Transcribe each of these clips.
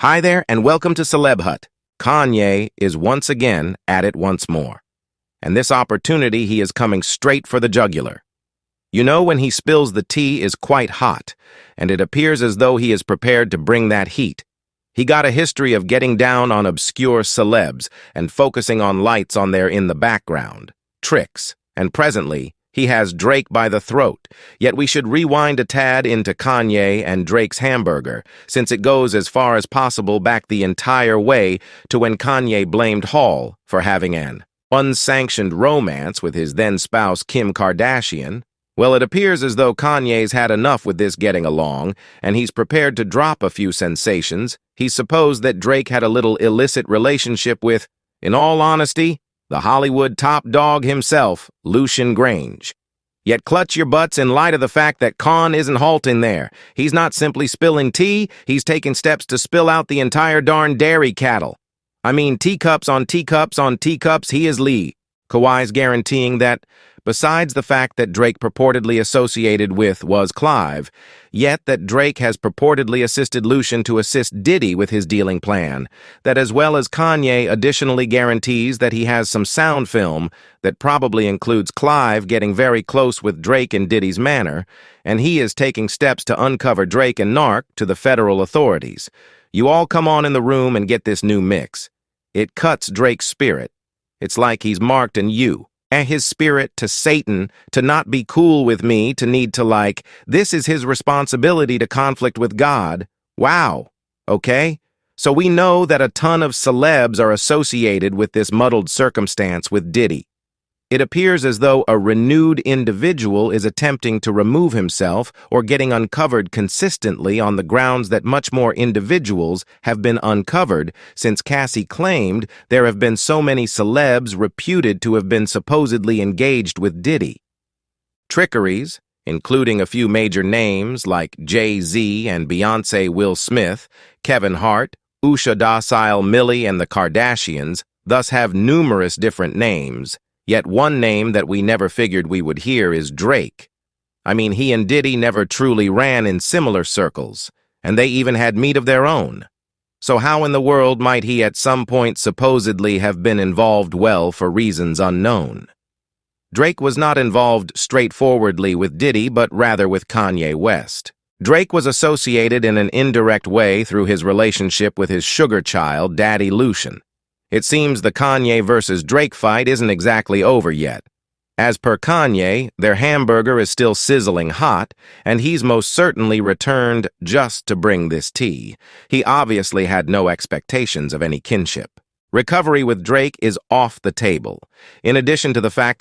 Hi there, and welcome to Celeb Hut. Kanye is once again at it once more. And this opportunity, he is coming straight for the jugular. You know, when he spills the tea is quite hot, and it appears as though he is prepared to bring that heat. He got a history of getting down on obscure celebs and focusing on lights on their in the background, tricks, and presently, he has Drake by the throat, yet we should rewind a tad into Kanye and Drake's hamburger, since it goes as far as possible back the entire way to when Kanye blamed Hall for having an unsanctioned romance with his then-spouse Kim Kardashian. Well, it appears as though Kanye's had enough with this getting along, and he's prepared to drop a few sensations. He supposed that Drake had a little illicit relationship with, in all honesty, the Hollywood top dog himself, ck1ng. Yet clutch your butts in light of the fact that Khan isn't halting there. He's not simply spilling tea, he's taking steps to spill out the entire darn dairy cattle. I mean, teacups on teacups on teacups, he is Lee. Kawhi's guaranteeing that, besides the fact that Drake purportedly associated with was Clive, yet that Drake has purportedly assisted ck1ng to assist Diddy with his dealing plan, that as well as Kanye additionally guarantees that he has some sound film that probably includes Clive getting very close with Drake in Diddy's manner, and he is taking steps to uncover Drake and Narc to the federal authorities. You all come on in the room and get this new mix. It cuts Drake's spirit. It's like he's marked an U. And his spirit to Satan, to not be cool with me, to need to like, this is his responsibility to conflict with God. Wow. Okay? So we know that a ton of celebs are associated with this muddled circumstance with Diddy. It appears as though a renewed individual is attempting to remove himself or getting uncovered consistently on the grounds that much more individuals have been uncovered since Cassie claimed there have been so many celebs reputed to have been supposedly engaged with Diddy. Trickeries, including a few major names like Jay-Z and Beyoncé Will Smith, Kevin Hart, Usha Docile Millie and the Kardashians, thus have numerous different names. Yet one name that we never figured we would hear is Drake. I mean, he and Diddy never truly ran in similar circles, and they even had meat of their own. So how in the world might he at some point supposedly have been involved for reasons unknown? Drake was not involved straightforwardly with Diddy, but rather with Kanye West. Drake was associated in an indirect way through his relationship with his sugar child, Daddy ck1ng. It seems the Kanye versus Drake fight isn't exactly over yet. As per Kanye, their hamburger is still sizzling hot, and he's most certainly returned just to bring this tea. He obviously had no expectations of any kinship. Recovery with Drake is off the table, in addition to the fact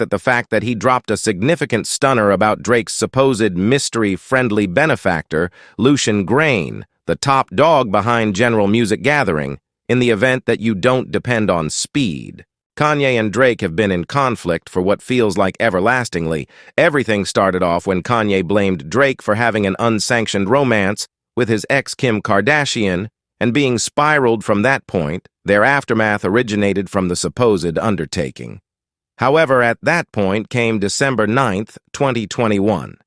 that he dropped a significant stunner about Drake's supposed mystery-friendly benefactor, ck1ng, the top dog behind General Music Gathering, in the event that you don't depend on speed. Kanye and Drake have been in conflict for what feels like everlastingly. Everything started off when Kanye blamed Drake for having an unsanctioned romance with his ex Kim Kardashian, and being spiraled from that point, their aftermath originated from the supposed undertaking. However, at that point came December 9th, 2021.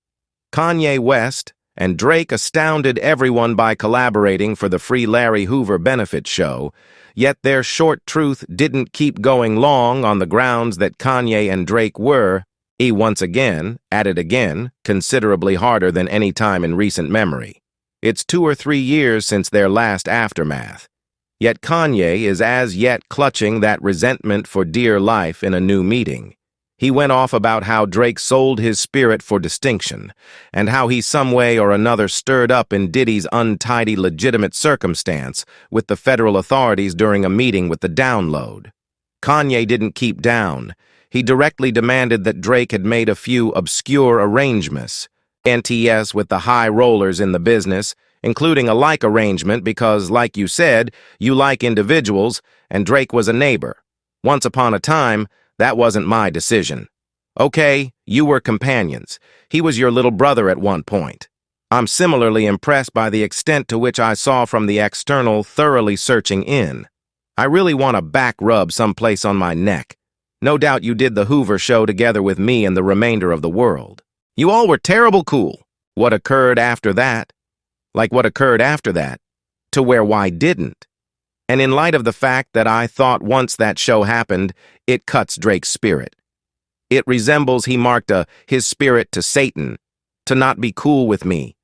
Kanye West and Drake astounded everyone by collaborating for the Free Larry Hoover benefit show, yet their short truth didn't keep going long on the grounds that Kanye and Drake were, once again, at it again, considerably harder than any time in recent memory. It's 2 or 3 years since their last aftermath. Yet Kanye is as yet clutching that resentment for dear life in a new meeting. He went off about how Drake sold his spirit for distinction, and how he some way or another stirred up in Diddy's untidy legitimate circumstance with the federal authorities during a meeting with the download. Kanye didn't keep down. He directly demanded that Drake had made a few obscure arrangements, NTS with the high rollers in the business, including a like arrangement because, like you said, you like individuals, and Drake was a neighbor. Once upon a time, that wasn't my decision. Okay, you were companions. He was your little brother at one point. I'm similarly impressed by the extent to which I saw from the external thoroughly searching in. I really want a back rub someplace on my neck. No doubt you did the Hoover show together with me and the remainder of the world. You all were terrible cool. What occurred after that? Like what occurred after that? to where why didn't. And in light of the fact that I thought once that show happened, it cuts Drake's spirit. It resembles he marked his spirit to Satan, to not be cool with me,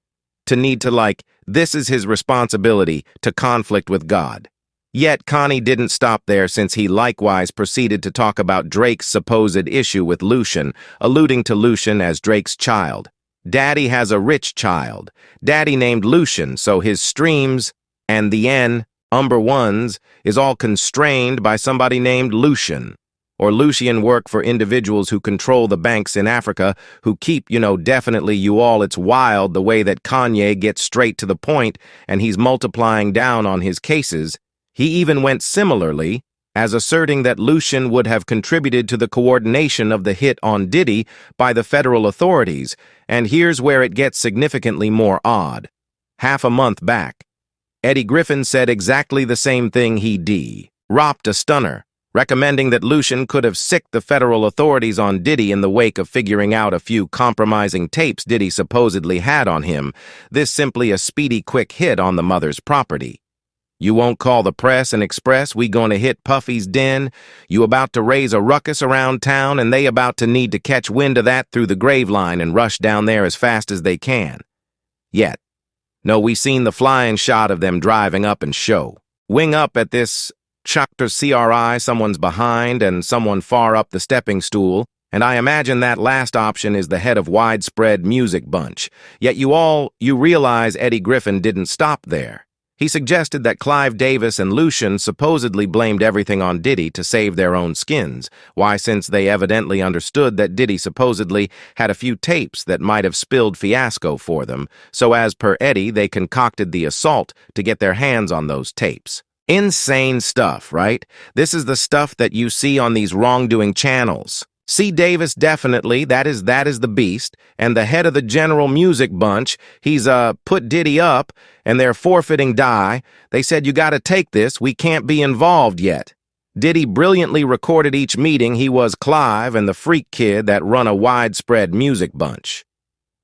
to need to this is his responsibility to conflict with God. Yet Kanye didn't stop there, since he likewise proceeded to talk about Drake's supposed issue with Lucian, alluding to Lucian as Drake's child. Daddy has a rich child. Daddy named Lucian, so his streams and the number ones is all constrained by somebody named Lucian. Or Lucian work for individuals who control the banks in Africa, who keep, definitely it's wild the way that Kanye gets straight to the point and he's multiplying down on his cases. He even went similarly, as asserting that Lucian would have contributed to the coordination of the hit on Diddy by the federal authorities, and here's where it gets significantly more odd. Half a month back, Eddie Griffin said exactly the same thing. He dropped a stunner, recommending that Lucian could have sicked the federal authorities on Diddy in the wake of figuring out a few compromising tapes Diddy supposedly had on him. This simply a speedy quick hit on the mother's property. You won't call the press and express we gonna hit Puffy's den? You about to raise a ruckus around town, and they about to need to catch wind of that through the grave line and rush down there as fast as they can. Yet, no, we seen the flying shot of them driving up and show. Wing up at this ck1ng, someone's behind and someone far up the stepping stool, and I imagine that last option is the head of Widespread Music Bunch. Yet you realize Eddie Griffin didn't stop there. He suggested that Clive Davis and Lucian supposedly blamed everything on Diddy to save their own skins. Why, since they evidently understood that Diddy supposedly had a few tapes that might have spilled fiasco for them, so as per Eddie, they concocted the assault to get their hands on those tapes. Insane stuff, right? This is the stuff that you see on these wrongdoing channels. C. Davis definitely, that is the beast, and the head of the General Music Bunch, he's put Diddy up, and they're forfeiting die. They said, you gotta take this, we can't be involved yet. Diddy brilliantly recorded each meeting. He was Clive and the freak kid that run a Widespread Music Bunch.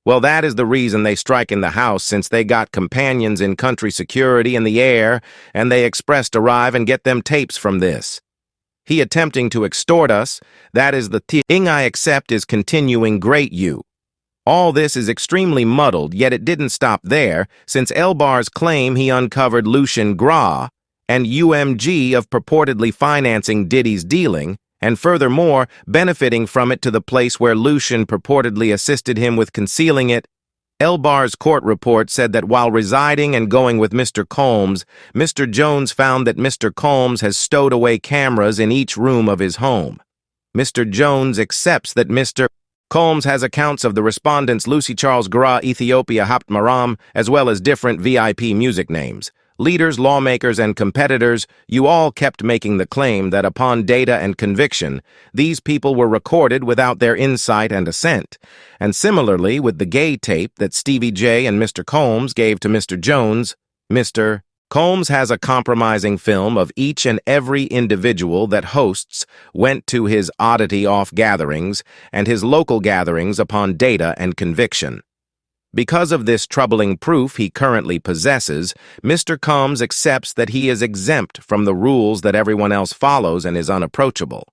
Well, that is the reason they strike in the house, since they got companions in country security in the air, and they expressed arrive and get them tapes from this. He attempting to extort us, that is the thing I accept is continuing great you. All this is extremely muddled, yet it didn't stop there, since Elbar's claim he uncovered Lucian Gra and UMG of purportedly financing Diddy's dealing, and furthermore, benefiting from it to the place where Lucian purportedly assisted him with concealing it. Elbar's court report said that while residing and going with Mr. Combs, Mr. Jones found that Mr. Combs has stowed away cameras in each room of his home. Mr. Jones accepts that Mr. Combs has accounts of the respondents Lucy Charles Gra Ethiopia Hapt Maram, as well as different VIP music names. Leaders, lawmakers, and competitors, you all kept making the claim that upon data and conviction, these people were recorded without their insight and assent. And similarly, with the gay tape that Stevie J and Mr. Combs gave to Mr. Jones, Mr. Combs has a compromising film of each and every individual that hosts went to his oddity-off gatherings and his local gatherings upon data and conviction. Because of this troubling proof he currently possesses, Mr. Combs accepts that he is exempt from the rules that everyone else follows and is unapproachable.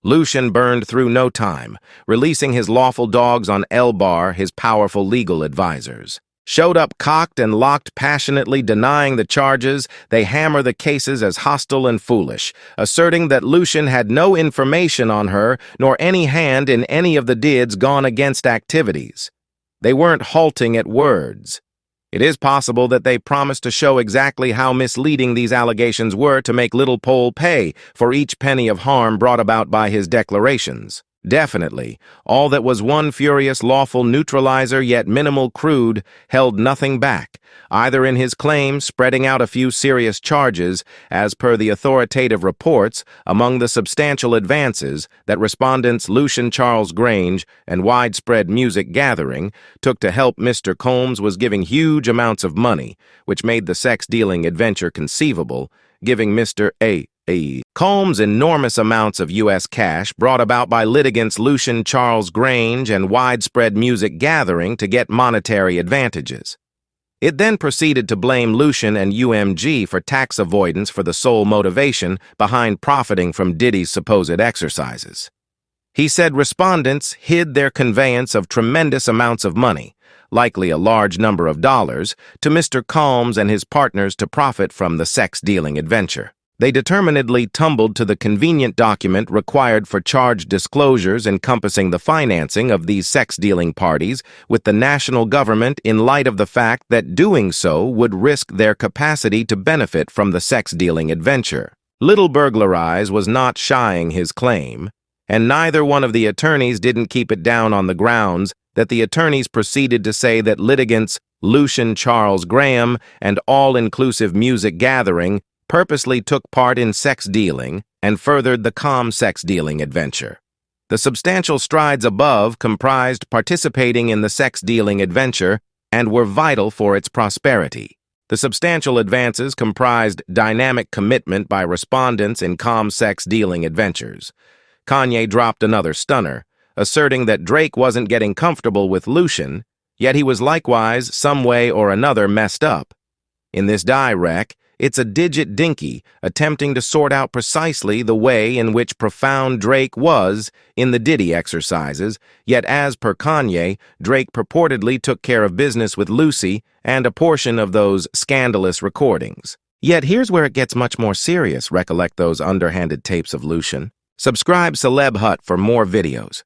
Lucian burned through no time, releasing his lawful dogs on Elbar, his powerful legal advisors. Showed up cocked and locked, passionately denying the charges. They hammer the cases as hostile and foolish, asserting that Lucian had no information on her nor any hand in any of the Did's gone against activities. They weren't halting at words. It is possible that they promised to show exactly how misleading these allegations were to make Little Pole pay for each penny of harm brought about by his declarations. Definitely, all that was one furious lawful neutralizer yet minimal crude held nothing back, either in his claims spreading out a few serious charges, as per the authoritative reports, among the substantial advances that respondents Lucian Charles Grange and Widespread Music Gathering took to help Mr. Combs was giving huge amounts of money, which made the sex-dealing adventure conceivable, giving Mr. Combs enormous amounts of U.S. cash brought about by litigants Lucian Charles Grange and Widespread Music Gathering to get monetary advantages. It then proceeded to blame Lucian and UMG for tax avoidance for the sole motivation behind profiting from Diddy's supposed exercises. He said respondents hid their conveyance of tremendous amounts of money, likely a large number of dollars, to Mr. Combs and his partners to profit from the sex-dealing adventure. They determinedly tumbled to the convenient document required for charge disclosures encompassing the financing of these sex-dealing parties with the national government in light of the fact that doing so would risk their capacity to benefit from the sex-dealing adventure. Little Burglarize was not shying his claim, and neither one of the attorneys didn't keep it down on the grounds that the attorneys proceeded to say that litigants Lucian Charles Graham and All-Inclusive Music Gathering purposely took part in sex dealing and furthered the calm sex dealing adventure. The substantial strides above comprised participating in the sex dealing adventure and were vital for its prosperity. The substantial advances comprised dynamic commitment by respondents in calm sex dealing adventures. Kanye dropped another stunner, asserting that Drake wasn't getting comfortable with Lucian, yet he was likewise some way or another messed up. In this direct, it's a digit dinky attempting to sort out precisely the way in which profound Drake was in the Diddy exercises, yet as per Kanye, Drake purportedly took care of business with Lucy and a portion of those scandalous recordings. Yet here's where it gets much more serious, recollect those underhanded tapes of Lucian. Subscribe Celeb Hut for more videos.